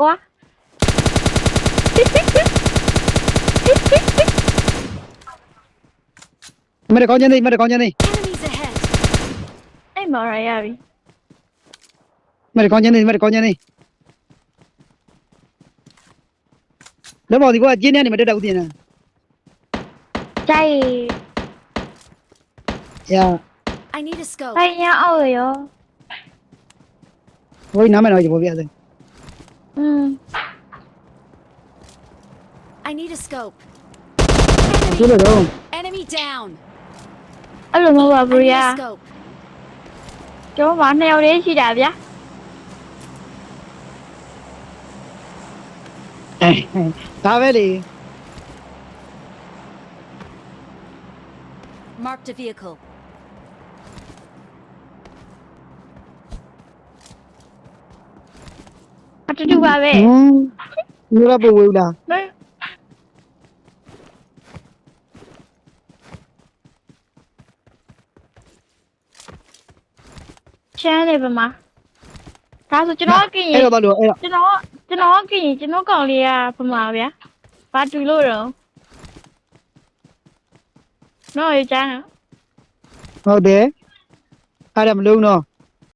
ကွာမရကောင်းချင်နေမရကောင်းချင်နေ Enemies ahead. အဲ့မော်ရရပြီ မရကောင်းချင်နေမရကောင်းချင်နေလောမော်ဒီကွာကျင်းနေနေမတက်တော့ဦးတင်လား ကြိုက် ရာ I need a scope. ထိုင်ရအောင်ရော ဝိနားမတော့ဘောပြတယ် I need a scope. ကျလို့တော့ Enemy down. အဲ့လိုမဟုတ်ပါ I ဘူး need ရာ a scope. ကျွန်တော်က2ယောက်လေးရှိတာဗျာ ဒါပဲလေ Marked a vehicle. အတူတူပါပဲ ဟင်းဒီတော့ပို့ဝေးလား ချမ်းတယ်ဗမာဒါဆိုကျွန်တော်ကင်ရ အဲ့တော့ဘာလို့အဲ့တော့ ကျွန်တော်ကင်ရင်ကျွန်တော်ကောင်လေးကဗမာဗျာဘာတူလို့တော့နော်ရချမ်း ဟုတ်တယ်အဲ့ဒါမလုံးတော့